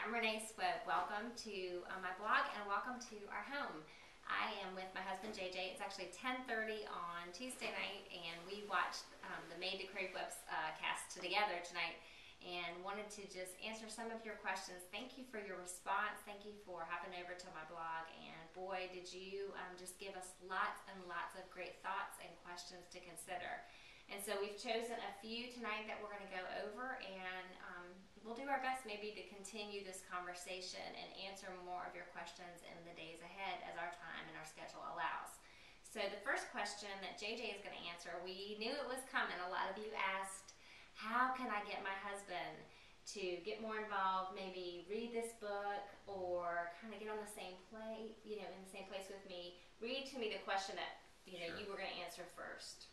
I'm Renee Swope. Welcome to my blog and welcome to our home. I am with my husband JJ. It's actually 10:30 on Tuesday night and we watched the Made to Crave webcast together tonight and wanted to just answer some of your questions. Thank you for your response. Thank you for hopping over to my blog, and boy did you just give us lots and lots of great thoughts and questions to consider. And so we've chosen a few tonight that we're going to go over, and we'll do our best maybe to continue this conversation and answer more of your questions in the days ahead as our time and our schedule allows. So the first question that JJ is going to answer, we knew it was coming. A lot of you asked, how can I get my husband to get more involved, maybe read this book or kind of get on the same play, in the same place with me? Read to me the question that Sure. you were going to answer first.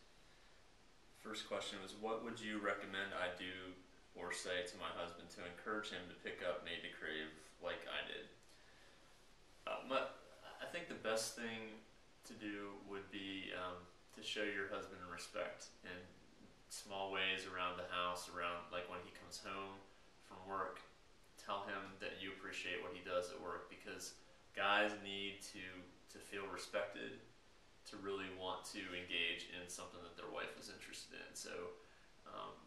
First question was, what would you recommend I do or say to my husband to encourage him to pick up Made to Crave like I did? I think the best thing to do would be to show your husband respect in small ways around the house, around like when he comes home from work. Tell him that you appreciate what he does at work, because guys need to feel respected, to really want to engage in something that their wife is interested in. So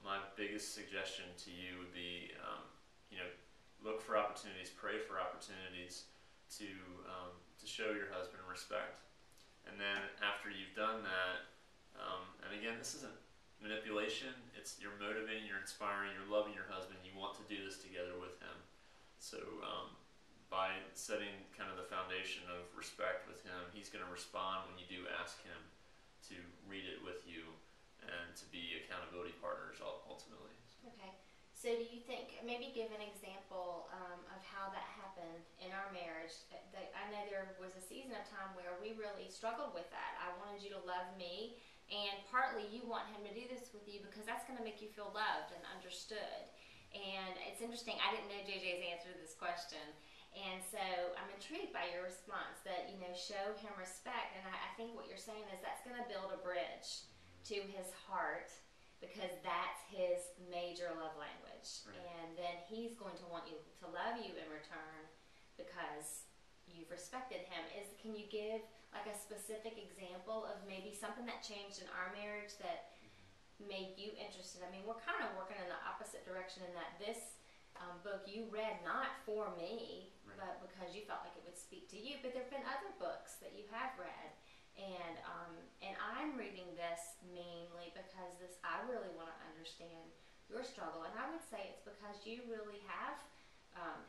my biggest suggestion to you would be, look for opportunities, pray for opportunities to show your husband respect. And then after you've done that, and again, this isn't manipulation, you're motivating, you're inspiring, you're loving your husband, you want to do this together with him. So by setting kind of the foundation of respect with him, he's going to respond when you do ask him to read it with you and to be accountability partners ultimately. Okay. So do you think, maybe give an example of how that happened in our marriage? I know there was a season of time where we really struggled with that. I wanted you to love me, and partly you want him to do this with you because that's going to make you feel loved and understood. And it's interesting, I didn't know JJ's answer to this question. And so I'm intrigued by your response that, show him respect. And I think what you're saying is that's going to build a bridge to his heart, because that's his major love language. Right. And then he's going to want you to love you in return because you've respected him. Can you give like a specific example of maybe something that changed in our marriage that made you interested? I mean, we're kind of working in the opposite direction in that this book you read not for me, Right. but because you felt like it would speak to you. But there have been other books that you have read, and I'm reading this mainly because I really want to understand your struggle, and I would say it's because you really have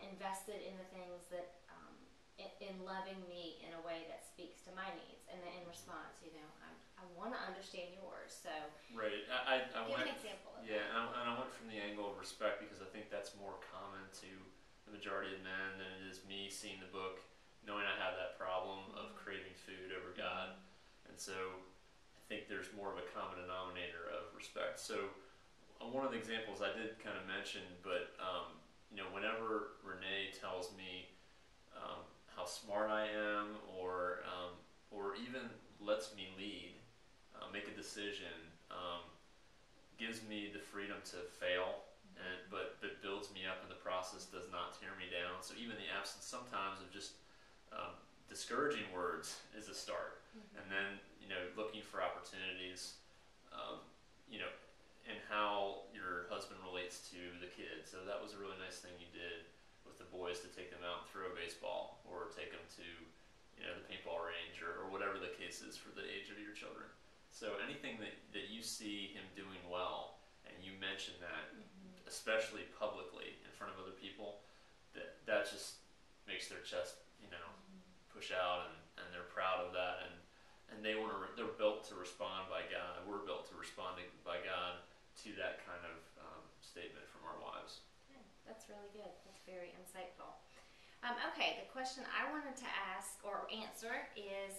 invested in the things that in loving me in a way that speaks to my needs, and then in response, I want to understand yours. So right, I give went, an example of yeah, that. and I went from the angle of respect because I think that's more common to the majority of men than it is me seeing the book, knowing I have that problem of craving food over God, and so I think there's more of a common denominator of respect. So one of the examples I did kind of mention, but whenever Renee tells me how smart I am, or even lets me lead, make a decision, gives me the freedom to fail, but builds me up in the process, does not tear me down. So even the absence sometimes of just discouraging words is a start. And then looking for opportunities, and how your husband relates to the kids. So that was a really nice thing you did with the boys, to take them out and throw a baseball, or take them to the paintball range, or whatever the case is for the age of your children. So anything that you see him doing well, and you mention that, especially publicly in front of other people, that just makes their chest push out, and they're proud of that, and they're built to respond by God. We're built to respond by God to that kind of statement from our wives. Okay, that's really good. That's very insightful. Okay, the question I wanted to ask or answer is